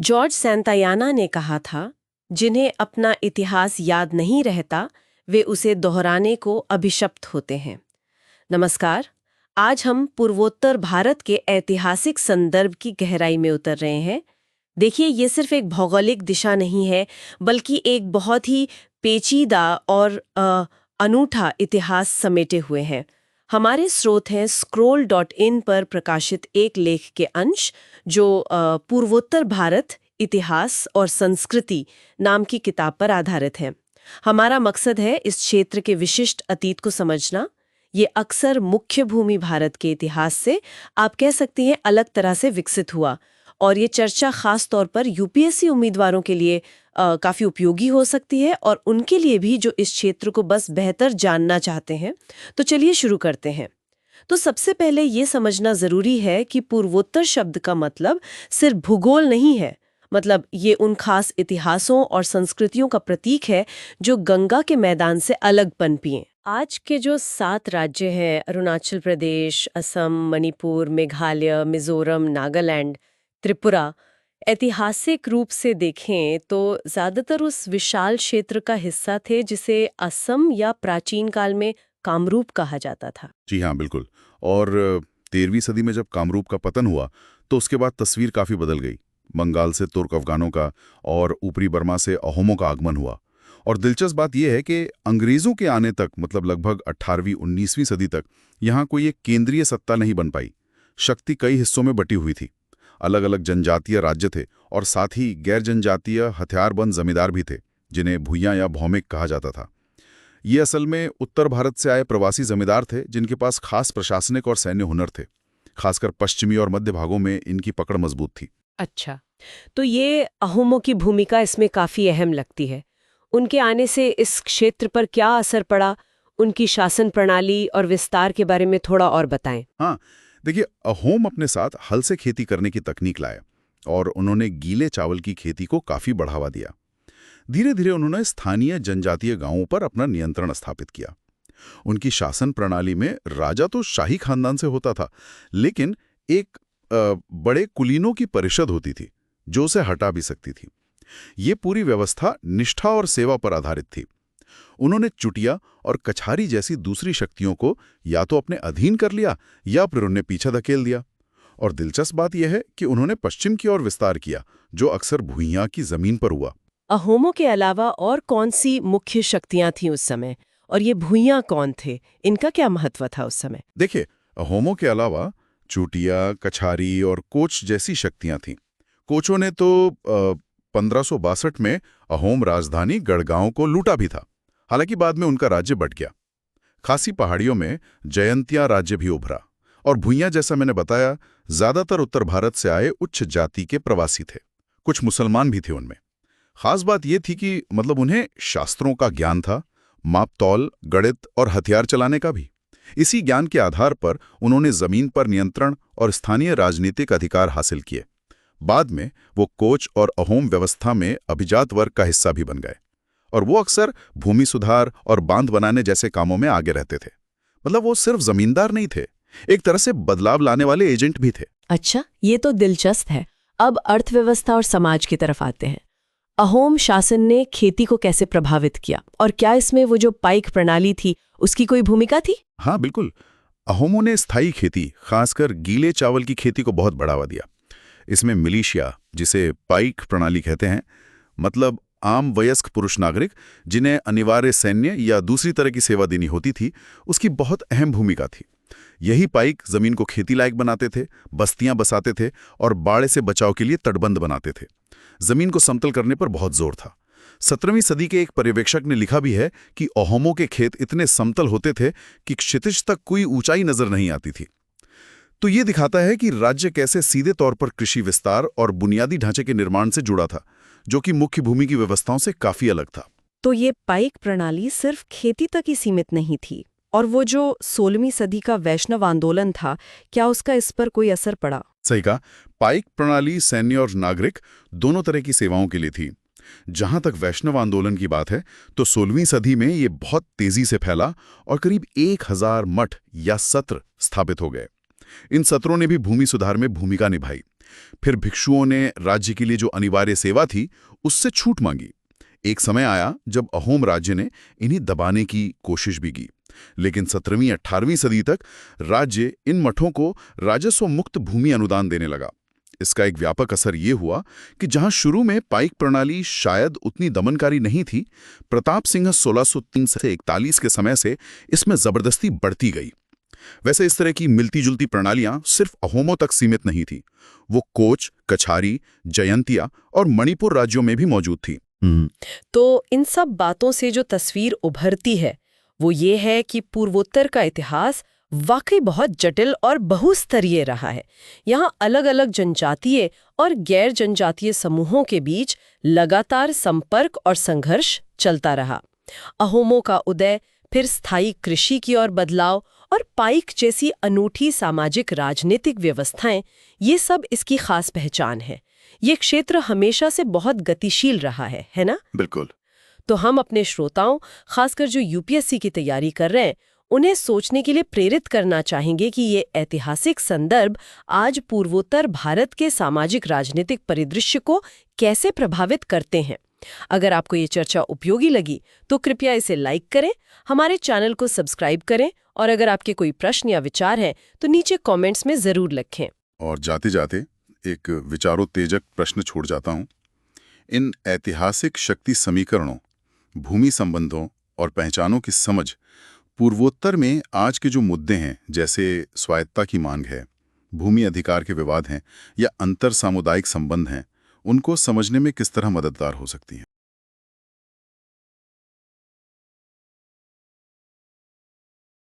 George सैंतायाना ने कहा था, जिन्हें अपना इतिहास याद नहीं रहता, वे उसे दोहराने को अभिशप्त होते हैं। नमस्कार। आज हम पूर्वोत्तर भारत के ऐतिहासिक संदर्भ की गहराई में उतर रहे हैं। देखिए, ये सिर्फ एक भौगोलिक दिशा नहीं है, बल्कि एक बहुत ही पेचीदा और अनूठा इतिहास समेटे हुए हैं। हमारे स्रोत हैं scroll.in पर प्रकाशित एक लेख के अंश, जो पूर्वोत्तर भारत इतिहास और संस्कृति नाम की किताब पर आधारित है। हमारा मकसद है इस क्षेत्र के विशिष्ट अतीत को समझना। ये अक्सर मुख्य भूमि भारत के इतिहास से, आप कह सकती हैं, अलग तरह से विकसित हुआ, और ये चर्चा खास तौर पर यूपीएससी उम्मीदवारों के लिए काफ़ी उपयोगी हो सकती है, और उनके लिए भी जो इस क्षेत्र को बस बेहतर जानना चाहते हैं। तो चलिए शुरू करते हैं। तो सबसे पहले ये समझना ज़रूरी है कि पूर्वोत्तर शब्द का मतलब सिर्फ भूगोल नहीं है। मतलब ये उन खास इतिहासों और संस्कृतियों का प्रतीक है जो गंगा के मैदान से अलग पनपिए। आज के जो 7 राज्य हैं, अरुणाचल प्रदेश, असम, मणिपुर, मेघालय, मिजोरम, नागालैंड, त्रिपुरा, ऐतिहासिक रूप से देखें तो ज़्यादातर उस विशाल क्षेत्र का हिस्सा थे जिसे असम या प्राचीन काल में कामरूप कहा जाता था। जी हाँ, बिल्कुल। और 13वीं सदी में जब कामरूप का पतन हुआ तो उसके बाद तस्वीर काफ़ी बदल गई। बंगाल से तुर्क अफगानों का और ऊपरी बर्मा से अहोमों का आगमन हुआ। और दिलचस्प बात यह है कि अंग्रेज़ों के आने तक, मतलब लगभग 18वीं 19वीं सदी तक, यहाँ कोई एक केंद्रीय सत्ता नहीं बन पाई। शक्ति कई हिस्सों में बटी हुई थी। अलग अलग जनजातीय राज्य थे और साथ ही गैर जनजातीय हथियारबंद जमींदार भी थे, जिन्हें भूइयां या भौमिक कहा जाता था। ये असल में उत्तर भारत से आए प्रवासी जमींदार थे, जिनके पास खास प्रशासनिक और सैन्य हुनर थे। खासकर पश्चिमी और मध्य भागों में इनकी पकड़ मजबूत थी। अच्छा, तो ये अहोमों की भूमिका इसमें काफ़ी अहम लगती है। उनके आने से इस क्षेत्र पर क्या असर पड़ा? उनकी शासन प्रणाली और विस्तार के बारे में थोड़ा और बताएं। हाँ, देखिए, अहोम अपने साथ हल से खेती करने की तकनीक लाए और उन्होंने गीले चावल की खेती को काफी बढ़ावा दिया। धीरे धीरे उन्होंने स्थानीय जनजातीय गांवों पर अपना नियंत्रण स्थापित किया। उनकी शासन प्रणाली में राजा तो शाही खानदान से होता था, लेकिन एक बड़े कुलीनों की परिषद होती थी जो उसे हटा भी सकती थी। ये पूरी व्यवस्था निष्ठा और सेवा पर आधारित थी। उन्होंने चुटिया और कछारी जैसी दूसरी शक्तियों को या तो अपने अधीन कर लिया या फिर उन्हें पीछे धकेल दिया। और दिलचस्प बात यह है कि उन्होंने पश्चिम की ओर विस्तार किया, जो अक्सर भुइयां की जमीन पर हुआ। अहोमों के अलावा और कौन सी मुख्य शक्तियां थीं उस समय, और ये भूइयां कौन थे? इनका क्या महत्व था उस समय? देखिए, अहोमों के अलावा चूटिया, कछारी और कोच जैसी शक्तियां थीं। कोचों ने तो 1562 में अहोम राजधानी गढ़गांव को लूटा भी था। हालांकि बाद में उनका राज्य बंट गया। खासी पहाड़ियों में जयंतिया राज्य भी उभरा। और भुइयां, जैसा मैंने बताया, ज्यादातर उत्तर भारत से आए उच्च जाति के प्रवासी थे। कुछ मुसलमान भी थे उनमें। खास बात यह थी कि मतलब उन्हें शास्त्रों का ज्ञान था, माप-तौल, गणित और हथियार चलाने का भी। इसी ज्ञान के आधार पर उन्होंने जमीन पर नियंत्रण और स्थानीय राजनीतिक अधिकार हासिल किए। बाद में वो कोच और अहोम व्यवस्था में अभिजात वर्ग का हिस्सा भी बन गए, और वो अक्सर भूमि सुधार और बांध बनाने जैसे कामों में आगे रहते थे। मतलब वो सिर्फ जमींदार नहीं थे, एक तरह से बदलाव लाने वाले एजेंट भी थे। अच्छा, ये तो दिलचस्प है। अब अर्थव्यवस्था और समाज की तरफ आते हैं। अहोम शासन ने खेती को कैसे प्रभावित किया, और क्या इसमें वो जो पाइक प्रणाली थी उसकी कोई भूमिका थी? हाँ, बिल्कुल। अहोमों ने स्थायी खेती, खासकर गीले चावल की खेती को बहुत बढ़ावा दिया। इसमें मिलिशिया, जिसे पाइक प्रणाली कहते हैं, मतलब आम वयस्क पुरुष नागरिक जिन्हें अनिवार्य सैन्य या दूसरी तरह की सेवा देनी होती थी, उसकी बहुत अहम भूमिका थी। यही पाइक जमीन को खेती लायक बनाते थे, बस्तियां बसाते थे और बाढ़ से बचाव के लिए तटबंध बनाते थे। जमीन को समतल करने पर बहुत जोर था। 17वीं सदी के एक पर्यवेक्षक ने लिखा भी है कि अहोमों के खेत इतने समतल होते थे कि क्षितिज तक कोई ऊंचाई नजर नहीं आती थी। तो ये दिखाता है कि राज्य कैसे सीधे तौर पर कृषि विस्तार और बुनियादी ढांचे के निर्माण से जुड़ा था, जो कि मुख्य भूमि की व्यवस्थाओं से काफी अलग था। तो ये पाइक प्रणाली सिर्फ खेती तक ही सीमित नहीं थी, और वो जो 16वीं सदी का वैष्णव आंदोलन था, क्या उसका इस पर कोई असर पड़ा? सही कहा। पाइक प्रणाली सैन्य और नागरिक दोनों तरह की सेवाओं के लिए थी। जहां तक वैष्णव आंदोलन की बात है, तो 16वीं सदी में ये बहुत तेजी से फैला और करीब 1000 मठ या सत्र स्थापित हो गए। इन सत्रों ने भी भूमि सुधार में भूमिका निभाई। फिर भिक्षुओं ने राज्य के लिए जो अनिवार्य सेवा थी उससे छूट मांगी। एक समय आया जब अहोम राज्य ने इन्हें दबाने की कोशिश भी की, लेकिन 17वीं 18वीं सदी तक राज्य इन मठों को राजस्व मुक्त भूमि अनुदान देने लगा। इसका एक व्यापक असर ये हुआ कि जहां शुरू में पाइक प्रणाली शायद उतनी दमनकारी नहीं थी, प्रताप सिंह 1603 से 41 के समय से इसमें जबरदस्ती बढ़ती गई। वैसे इस तरह की मिलती जुलती प्रणालियां सिर्फ अहोमों तक सीमित नहीं थी, वो कोच, कछारी, जयंतिया और मणिपुर राज्यों में भी मौजूद थी। तो इन सब बातों से जो तस्वीर उभरती है वो ये है कि पूर्वोत्तर का इतिहास वाकई बहुत जटिल और बहुस्तरीय रहा है। यहाँ अलग अलग जनजातीय और गैर जनजातीय समूहों के बीच लगातार संपर्क और संघर्ष चलता रहा। अहोमों का उदय, फिर स्थायी कृषि की ओर बदलाव और पाइक जैसी अनूठी सामाजिक राजनीतिक व्यवस्थाएं, ये सब इसकी खास पहचान है। ये क्षेत्र हमेशा से बहुत गतिशील रहा है ना? बिल्कुल। तो हम अपने श्रोताओं, खासकर जो यूपीएससी की तैयारी कर रहे हैं, उन्हें सोचने के लिए प्रेरित करना चाहेंगे कि ये ऐतिहासिक संदर्भ आज पूर्वोत्तर भारत के सामाजिक राजनीतिक परिदृश्य को कैसे प्रभावित करते हैं। अगर आपको ये चर्चा उपयोगी लगी तो कृपया इसे लाइक करें, हमारे चैनल को सब्सक्राइब करें और अगर आपके कोई प्रश्न या विचार हैं तो नीचे कमेंट्स में जरूर लिखें। और जाते जाते एक विचारोत्तेजक प्रश्न छोड़ जाता हूं। इन ऐतिहासिक शक्ति समीकरणों, भूमि संबंधों और पहचानों की समझ पूर्वोत्तर में आज के जो मुद्दे हैं, जैसे स्वायत्तता की मांग है, भूमि अधिकार के विवाद हैं या अंतर सामुदायिक संबंध हैं, उनको समझने में किस तरह मददगार हो सकती है?